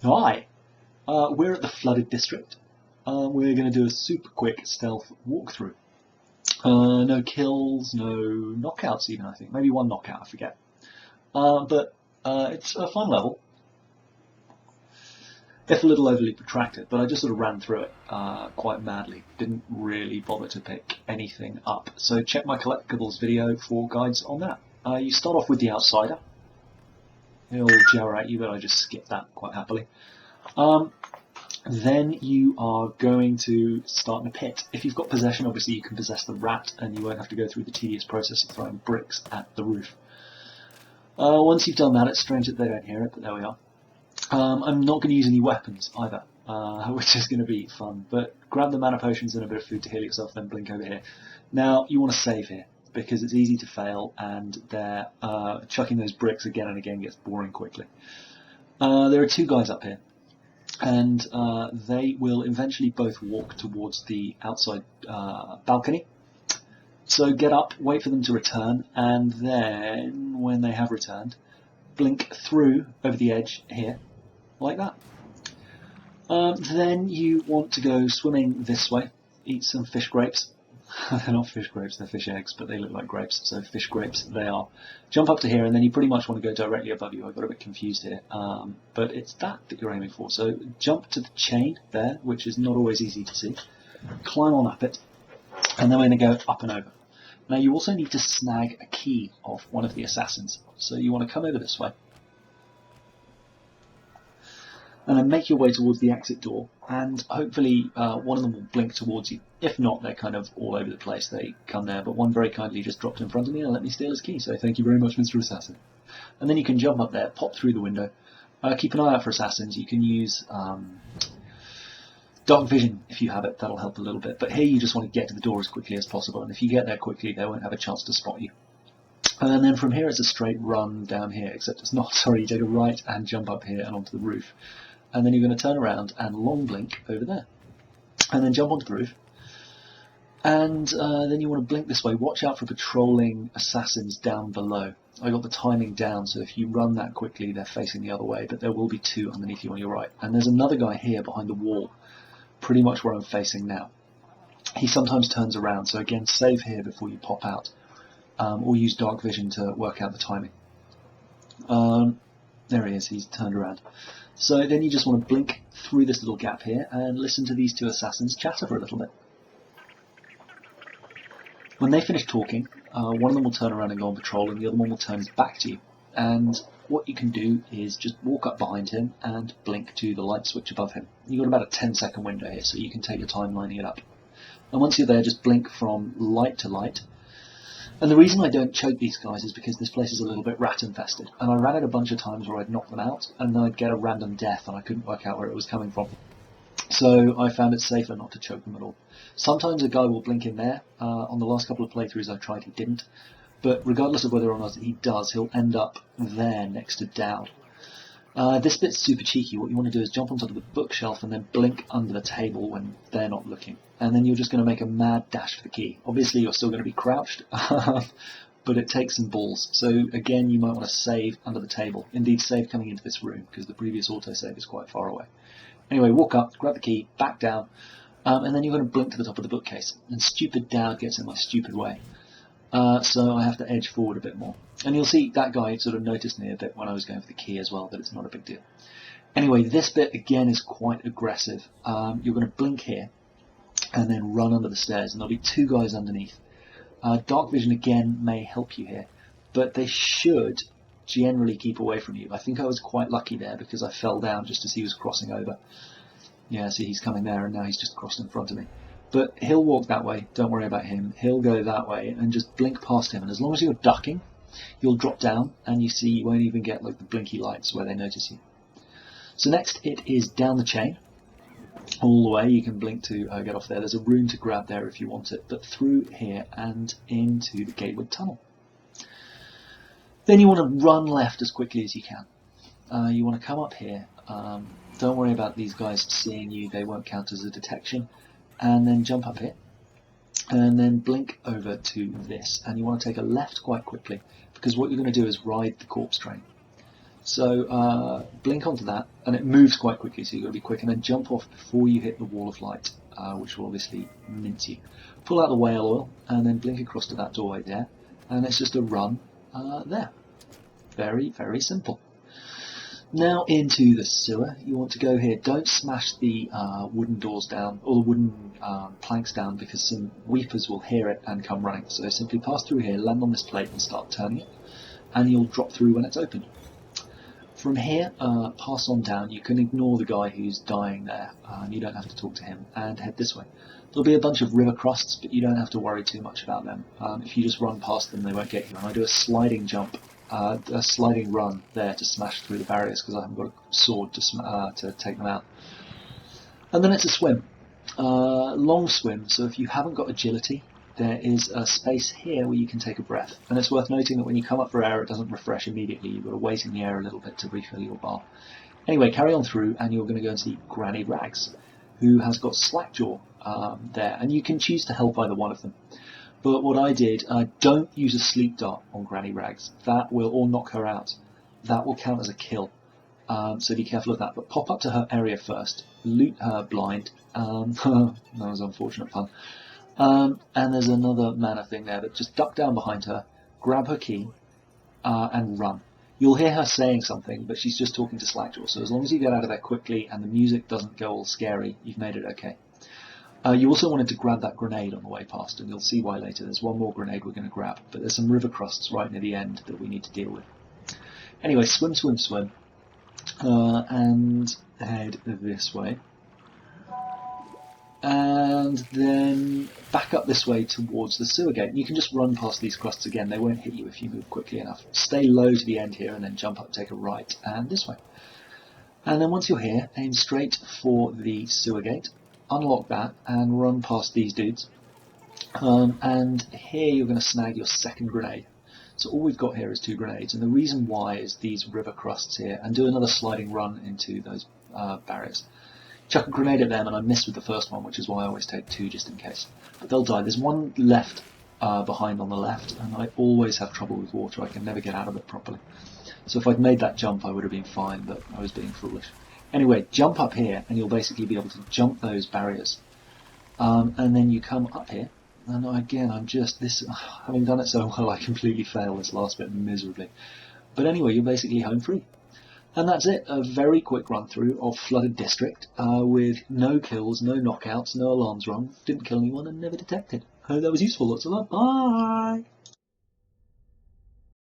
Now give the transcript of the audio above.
Hi, we're at the flooded district. We're going to do a super quick stealth walkthrough. No kills, no knockouts even, I think. Maybe one knockout, I forget. But it's a fun level. If a little overly protracted, but I just sort of ran through it quite madly. Didn't really bother to pick anything up. So check my collectibles video for guides on that. You start off with the outsider. He'll jar at you, but I just skip that quite happily. Then you are going to start in a pit. If you've got possession, obviously you can possess the rat and you won't have to go through the tedious process of throwing bricks at the roof. Once you've done that, it's strange that they don't hear it, but there we are. I'm not going to use any weapons either, which is going to be fun, but grab the mana potions and a bit of food to heal yourself, then blink over here. Now, you want to save here, because it's easy to fail, and chucking those bricks again and again gets boring quickly. There are two guys up here, and they will eventually both walk towards the outside balcony. So get up, wait for them to return, and then, when they have returned, blink through over the edge here, like that. Then you want to go swimming this way, eat some fish grapes. They're not fish grapes, they're fish eggs, but they look like grapes, so fish grapes they are. Jump up to here, and then you pretty much want to go directly above you. I got a bit confused here, but it's that you're aiming for. So jump to the chain there, which is not always easy to see. Climb on up it, and then we're going to go up and over. Now you also need to snag a key off one of the assassins, so you want to come over this way, and then make your way towards the exit door, and hopefully one of them will blink towards you. If not, they're kind of all over the place. They come there, but one very kindly just dropped in front of me and let me steal his key, so thank you very much, Mr. Assassin. And then you can jump up there, pop through the window. Keep an eye out for assassins. You can use dark vision if you have it, that'll help a little bit. But here you just want to get to the door as quickly as possible, and if you get there quickly, they won't have a chance to spot you. And then from here it's a straight run down here, except it's not. Sorry, you take a right and jump up here and onto the roof. And then you're going to turn around and long blink over there. And then jump onto the roof. And then you want to blink this way. Watch out for patrolling assassins down below. I got the timing down, so if you run that quickly, they're facing the other way, but there will be two underneath you on your right. And there's another guy here behind the wall, pretty much where I'm facing now. He sometimes turns around, so again, save here before you pop out. Or use dark vision to work out the timing. There he is, he's turned around. So then you just want to blink through this little gap here and listen to these two assassins chatter for a little bit. When they finish talking, one of them will turn around and go on patrol, and the other one will turn his back to you. And what you can do is just walk up behind him and blink to the light switch above him. You've got about a 10-second window here, so you can take your time lining it up. And once you're there, just blink from light to light. And the reason I don't choke these guys is because this place is a little bit rat infested, and I ran it a bunch of times where I'd knock them out and then I'd get a random death and I couldn't work out where it was coming from. So I found it safer not to choke them at all. Sometimes a guy will blink in there. On the last couple of playthroughs I tried, he didn't, but regardless of whether or not he does, he'll end up there next to Daud. This bit's super cheeky. What you want to do is jump onto the bookshelf and then blink under the table when they're not looking. And then you're just going to make a mad dash for the key. Obviously you're still going to be crouched, but it takes some balls. So again, you might want to save under the table. Indeed, save coming into this room, because the previous autosave is quite far away. Anyway, walk up, grab the key, back down, and then you're going to blink to the top of the bookcase. And stupid Daud gets in my stupid way. So I have to edge forward a bit more. And you'll see that guy sort of noticed me a bit when I was going for the key as well, but it's not a big deal. Anyway, this bit again is quite aggressive. You're going to blink here and then run under the stairs, and there'll be two guys underneath. Dark vision again may help you here, but they should generally keep away from you. I think I was quite lucky there because I fell down just as he was crossing over. Yeah, see, he's coming there and now he's just crossed in front of me. But he'll walk that way, don't worry about him. He'll go that way and just blink past him, and as long as you're ducking, you'll drop down and you won't even get like the blinky lights where they notice you. So next it is down the chain. All the way, you can blink to get off there. There's a room to grab there if you want it, but through here and into the Gatewood Tunnel. Then you want to run left as quickly as you can. You want to come up here. Don't worry about these guys seeing you, they won't count as a detection. And then jump up here. And then blink over to this. And you want to take a left quite quickly, because what you're going to do is ride the corpse train. So blink onto that, and it moves quite quickly, so you've got to be quick, and then jump off before you hit the wall of light, which will obviously mince you. Pull out the whale oil, and then blink across to that doorway there, and it's just a run there. Very, very simple. Now into the sewer. You want to go here. Don't smash the wooden doors down, or the wooden planks down, because some weepers will hear it and come running. So simply pass through here, land on this plate and start turning it, and you'll drop through when it's open. From here, pass on down. You can ignore the guy who's dying there, you don't have to talk to him, and head this way. There'll be a bunch of river crusts, but you don't have to worry too much about them. If you just run past them, they won't get you. And I do a sliding jump, a sliding run there to smash through the barriers, because I haven't got a sword to take them out. And then it's a swim. Long swim, so if you haven't got agility, there is a space here where you can take a breath. And it's worth noting that when you come up for air, it doesn't refresh immediately. You've got to wait in the air a little bit to refill your bar. Anyway, carry on through, and you're going to go and see Granny Rags, who has got Slackjaw there. And you can choose to help either one of them. But what I did, don't use a sleep dart on Granny Rags. That will, or knock her out. That will count as a kill. So be careful of that. But pop up to her area first, loot her blind. That was unfortunate fun. And there's another mana thing there, but just duck down behind her, grab her key, and run. You'll hear her saying something, but she's just talking to Slackjaw, so as long as you get out of there quickly and the music doesn't go all scary, you've made it okay. You also wanted to grab that grenade on the way past, and you'll see why later. There's one more grenade we're going to grab, but there's some river crusts right near the end that we need to deal with. Anyway, swim, swim, swim, and head this way. And then back up this way towards the sewer gate. You can just run past these crusts again. They won't hit you if you move quickly enough. Stay low to the end here and then jump up, take a right, and this way. And then once you're here, aim straight for the sewer gate, unlock that, and run past these dudes. And here you're going to snag your second grenade. So all we've got here is 2 grenades, and the reason why is these river crusts here, and do another sliding run into those barriers. Chuck a grenade at them, and I missed with the first one, which is why I always take 2 just in case. But they'll die. There's one left behind on the left, and I always have trouble with water. I can never get out of it properly. So if I'd made that jump, I would have been fine, but I was being foolish. Anyway, jump up here, and you'll basically be able to jump those barriers. And then you come up here, and again, having done it so well, I completely fail this last bit miserably. But anyway, you're basically home free. And that's it, a very quick run through of Flooded District with no kills, no knockouts, no alarms rung, didn't kill anyone and never detected. Hope that was useful, lots of love, bye!